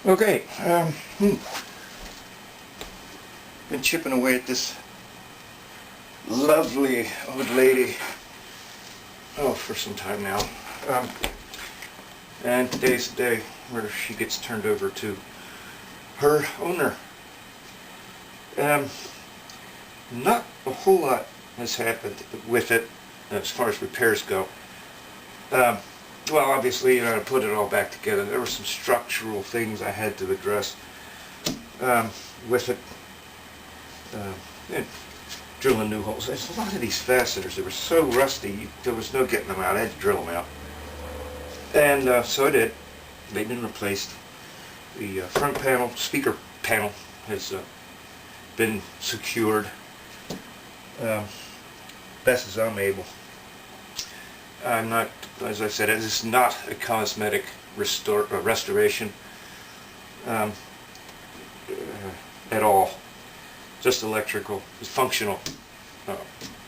Okay, been chipping away at this lovely old lady, for some time now. And today's the day where she gets turned over to her owner. Not a whole lot has happened with it as far as repairs go. Well, obviously, I put it all back together. There were some structural things I had to address with it. Drilling new holes. There's a lot of these fasteners. They were so rusty, there was no getting them out. I had to drill them out. And so I did. They've been replaced. The front panel, speaker panel, has been secured best as I'm able. I'm not, as I said, it is not a cosmetic restoration at all. Just electrical, functional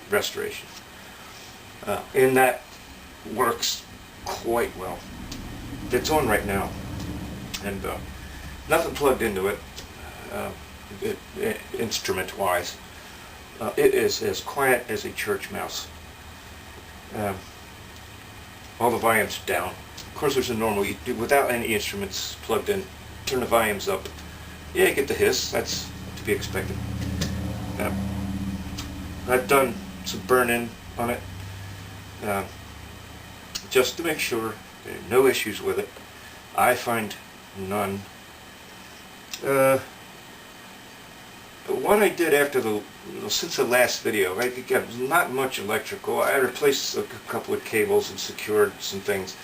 restoration. And that works quite well. It's on right now, and nothing plugged into it, instrument-wise. It is as quiet as a church mouse. All the volumes are down. Of course, there's a normal, you do without any instruments plugged in, turn the volumes up. Yeah, you get the hiss, that's to be expected. I've done some burn-in on it, just to make sure there are no issues with it. I find none. But what I did after since the last video, again, not much electrical. I replaced a couple of cables and secured some things.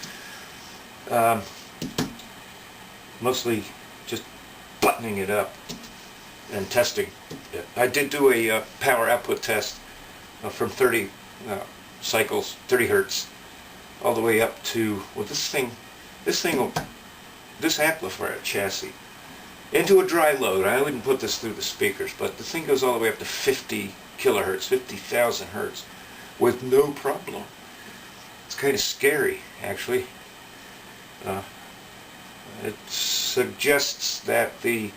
Mostly just buttoning it up and testing it. I did do a power output test from 30 cycles, 30 hertz, all the way up to, well, this amplifier chassis, into a dry load. I wouldn't put this through the speakers, but the thing goes all the way up to 50 kilohertz, 50,000 hertz, with no problem. It's kind of scary, actually. It suggests that the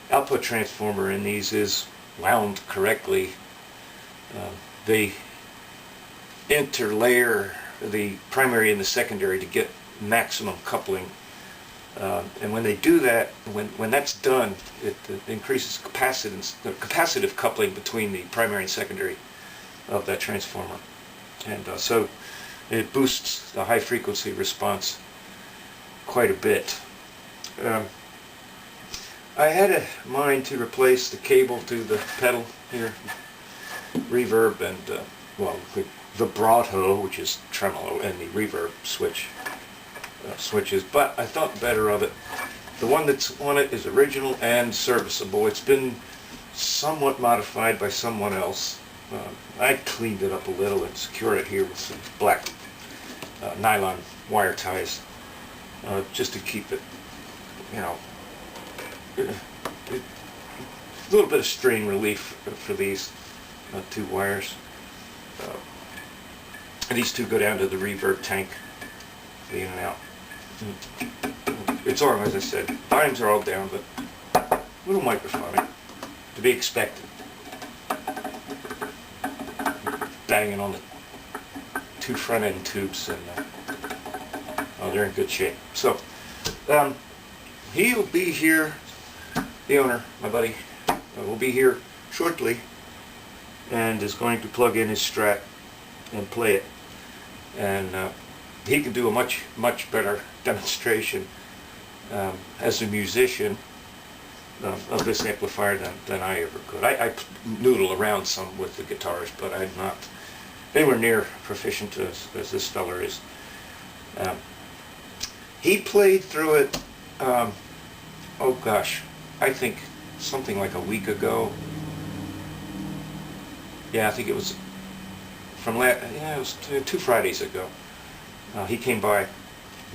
output transformer in these is wound correctly. They interlayer the primary and the secondary to get maximum coupling. And when they do that, when that's done, it increases the capacitive coupling between the primary and secondary of that transformer. And so it boosts the high frequency response quite a bit. I had a mind to replace the cable to the pedal here, reverb, and well, the vibrato, which is tremolo, and the reverb switches, but I thought better of it. The one that's on it is original and serviceable. It's been somewhat modified by someone else. I cleaned it up a little and secured it here with some black nylon wire ties, just to keep it, you know, a little bit of strain relief for these two wires. And these two go down to the reverb tank, in and out. It's on, as I said. Volumes are all down, but a little microphonic, to be expected. Banging on the two front end tubes, and they're in good shape. So he'll be here. The owner, my buddy, will be here shortly, and is going to plug in his Strat and play it. And he can do a much better demonstration as a musician of this amplifier than I ever could. I noodle around some with the guitars, but I'm not anywhere near proficient as this feller is. He played through it, oh gosh, I think something like a week ago. Yeah, I think it was from it was 2 Fridays ago. He came by. It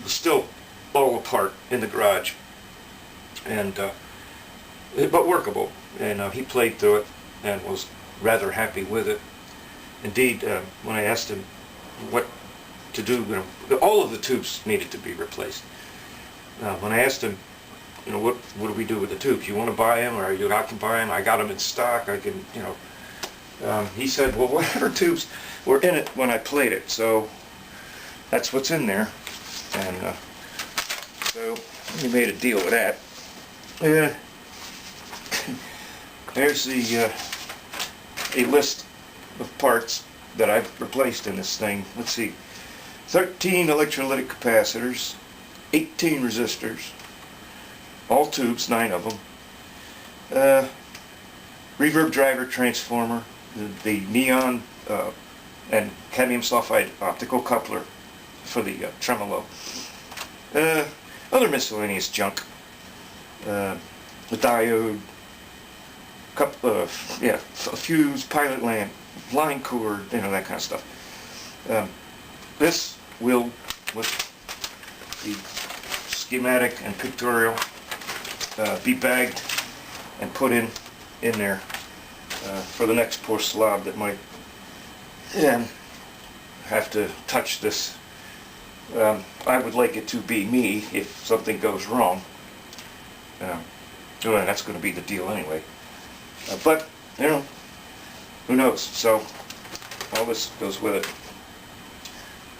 was still all apart in the garage, and but workable. And he played through it and was rather happy with it. Indeed, when I asked him what to do, all of the tubes needed to be replaced. When I asked him you know, what do we do with the tubes? You want to buy them, or I can buy them. I got them in stock. I can, you know. He said, well, whatever tubes were in it when I played it, so that's what's in there. And so we made a deal with that. There's the a list of parts that I've replaced in this thing. Let's see, 13 electrolytic capacitors, 18 resistors, all tubes, 9 of them, reverb driver transformer, the neon and cadmium sulfide optical coupler for the tremolo, other miscellaneous junk, the diode, a fuse, pilot lamp, line cord, you know, that kind of stuff. This will, with the schematic and pictorial, be bagged and put in there for the next poor slob that might have to touch this. I would like it to be me if something goes wrong. Well, that's going to be the deal anyway. But, you know, who knows? So, all this goes with it.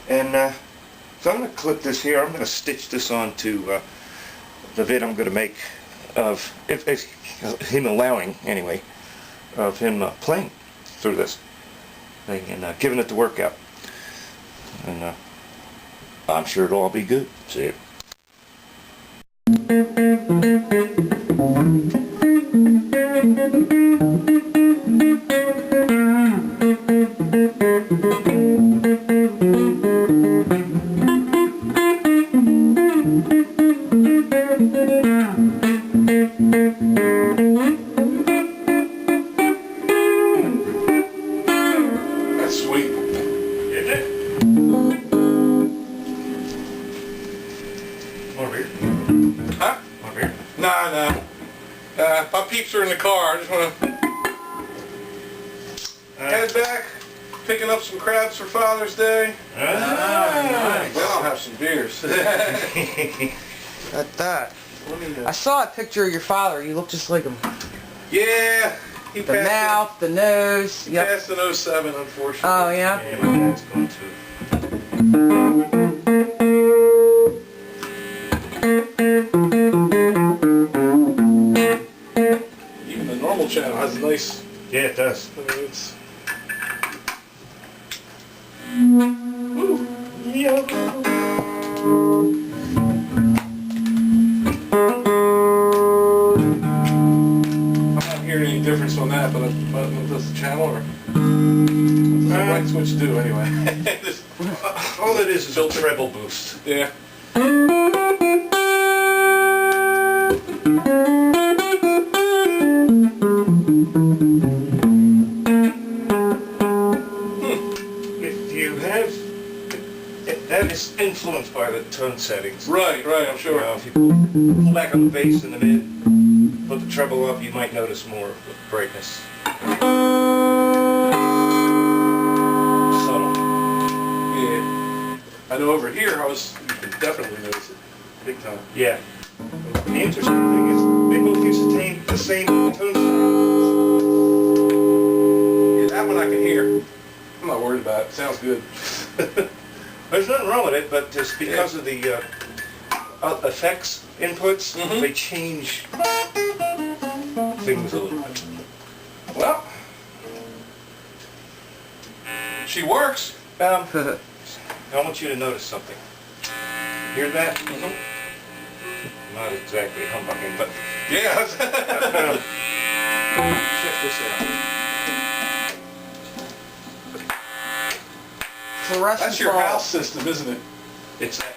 And so I'm going to clip this here. I'm going to stitch this onto the vid I'm going to make of him allowing, anyway, of him playing through this thing and giving it the workout. And I'm sure it'll all be good. See it. That's sweet. Isn't it? Over here. Huh? Over here. Nah. My peeps are in the car. I just want to head back, picking up some crabs for Father's Day. Nice. Then I'll have some beers. At that. I saw a picture of your father. You look just like him. Yeah, he The passed mouth, the nose. He Yep. passed in '07, unfortunately. Oh, yeah? Yeah, my dad's going to. Even the normal channel has a nice. Yeah, it does. I mean, it's. I'm not hearing any difference on that, but does the channel or what does the right switch do anyway? Just- All it is a treble boost. yeah. If you have, that is influenced by the tone settings. Right, I'm You sure. know, if you pull back on the bass in the mid, put the treble up, you might notice more of the brightness. Subtle. Yeah. I know over here you can definitely notice it. Big time. Yeah. The interesting thing is they both use the same tone settings. Yeah, that one I can hear. I'm not worried about it. Sounds good. There's nothing wrong with it, but just because of the effects inputs, they change things a little bit. Well, she works. I want you to notice something. Hear that? Not exactly humbugging, but Yeah. check this out. Fluorescent That's your bulb. house system, isn't it? It's that.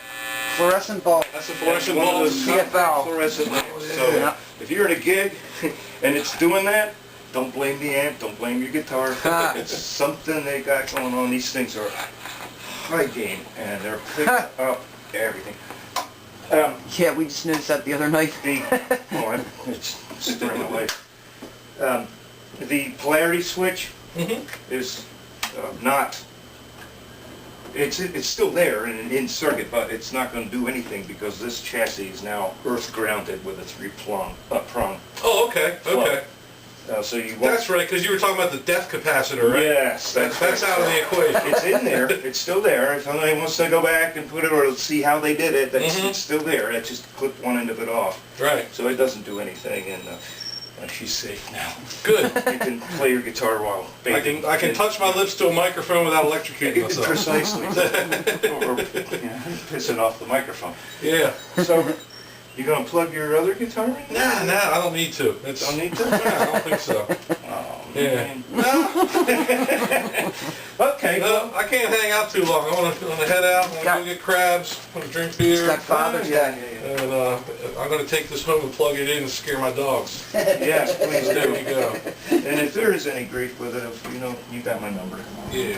Fluorescent bulb. That's a fluorescent one of bulb. those CFL. fluorescent lamps. So Yeah. if you're at a gig and it's doing that, don't blame the amp, don't blame your guitar. It's something they got going on. These things are high gain and they're picked up everything. Yeah, we just noticed that the other night. It's story of my life. The polarity switch is not it's still there and in circuit, but it's not going to do anything because this chassis is now earth grounded with a three-prong. Oh, okay, okay. So you won't. That's right, because you were talking about the depth capacitor, right? Yes, That's out of the equation. It's in there. It's still there. If somebody wants to go back and put it or see how they did it, it's still there. I just clipped one end of it off. Right. So it doesn't do anything, and she's safe now. Good. You can play your guitar while bathing. I can touch my lips to a microphone without electrocuting myself. Precisely. or pissing off the microphone. Yeah. So, you gonna plug your other guitar in? Nah, I don't need to. Don't need to? Nah, I don't think so. Oh, Yeah. man. No. Okay. No, I can't hang out too long. I want to head out. I want to go get crabs. I want to drink beer. It's got Father's Day. And I'm going to take this home and plug it in and scare my dogs. Yes, please There do. you go. And if there is any grief with it, you got my number. Yeah.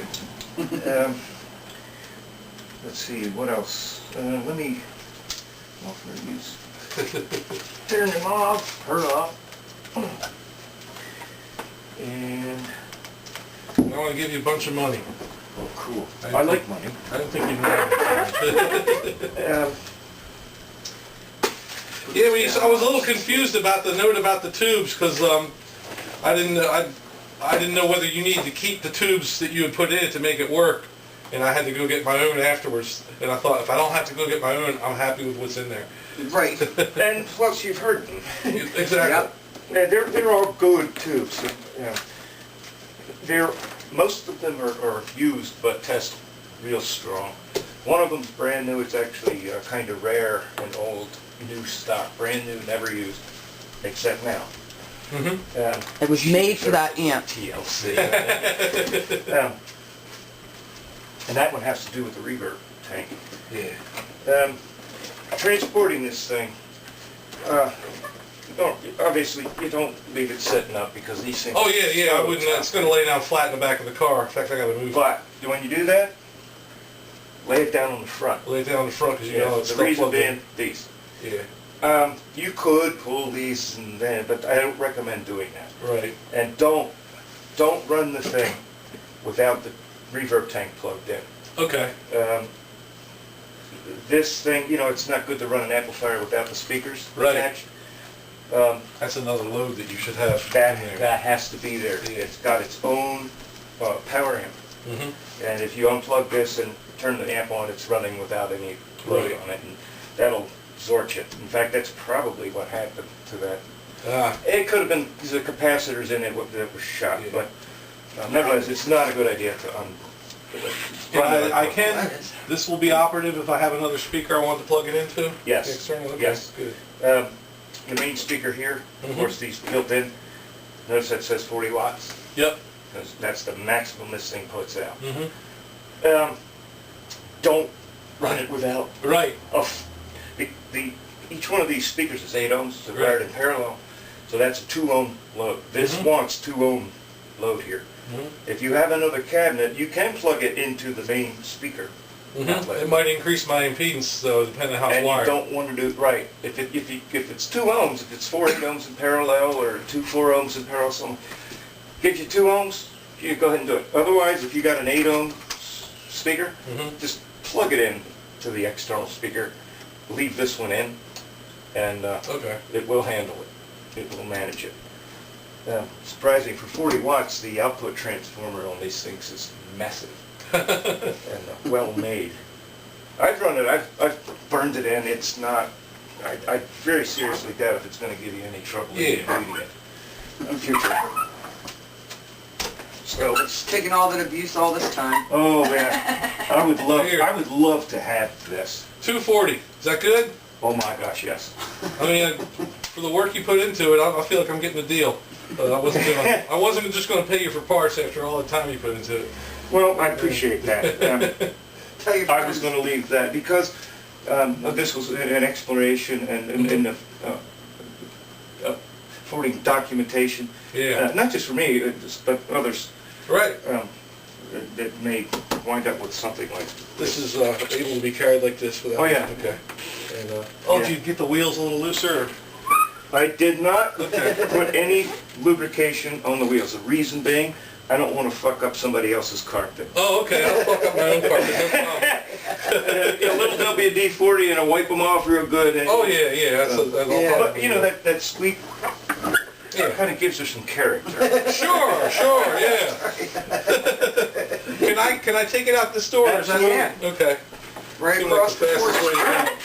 Let's see, what else? Let me offer these. Turn them off, her off. And, I want to give you a bunch of money. oh, cool. I like money. I don't think you know. Yeah, I was a little confused about the note about the tubes because I didn't know whether you needed to keep the tubes that you had put in it to make it work, and I had to go get my own afterwards. And I thought if I don't have to go get my own, I'm happy with what's in there. Right. And plus, you've heard them. Exactly. Yeah, they're all good tubes. Most of them are used but test real strong. One of them's brand new. It's actually kind of rare and old, new stock, brand new, never used, except now. It was made for that amp. TLC. And that one has to do with the reverb tank. Yeah. Transporting this thing. Obviously, you don't leave it sitting up because these things. Oh yeah, I wouldn't. It's going to lay down flat in the back of the car. In fact, I got to move. But when you do that, lay it down on the front. Lay it down in the front because you know it's the still reason plugged in. being these. Yeah. You could pull these and then, but I don't recommend doing that. Right. And don't run the thing without the reverb tank plugged in. Okay. This thing, it's not good to run an amplifier without the speakers attached. That's another load that you should have. That has to be there. It's got its own power amp. And if you unplug this and turn the amp on, it's running without any load on it, and that'll zorch it. In fact, that's probably what happened to that. It could have been the capacitors in it that were shot, but nevertheless, it's not a good idea to I can. This will be operative if I have another speaker I want to plug it into. Yes. External. Okay, Yes. Good. The main speaker here, of course, these built in. Notice that says 40 watts. Yep. Because that's the maximum this thing puts out. Don't run it without. Right. Each one of these speakers is 8 ohms, so wired in parallel. So that's a 2 ohm load. This wants 2 ohm load here. If you have another cabinet, you can plug it into the main speaker. It might increase my impedance, though, depending on how it's wired. And you don't want to do it right. If it's 2 ohms, if it's 4 8 ohms in parallel or 2 4 ohms in parallel, something gives you 2 ohms, you go ahead and do it. Otherwise, if you got an 8 ohm speaker, just plug it in to the external speaker. Leave this one in, and it will handle it. It will manage it. Surprising, for 40 watts, the output transformer on these things is massive and well made. I've run it, I've burned it in. It's not, I very seriously doubt if it's going to give you any trouble in reading it in the future. So It's taken all that abuse all this time. oh man, I would love to have this. 240. Is that good? Oh my gosh, yes. I mean, for the work you put into it, I feel like I'm getting a deal. I wasn't just going to pay you for parts after all the time you put into it. Well, I appreciate that. Tell your I was going to leave that because this was an exploration and forwarding documentation. Yeah. Not just for me, but others. Right. That may wind up with something like This is able to be carried like this without. Oh yeah. Okay. And Yeah. did you get the wheels a little looser? Or? I did not put any lubrication on the wheels. The reason being, I don't want to fuck up somebody else's carpet. Oh, okay, I'll fuck up my own carpet, no problem. A little WD-40 and I'll wipe them off real good. And, Oh, yeah, that's all. But, you know, that squeak kind of gives her some character. Sure, yeah. Can I take it out the store? Absolutely. Okay. Right Seems across like the the fastest way to go.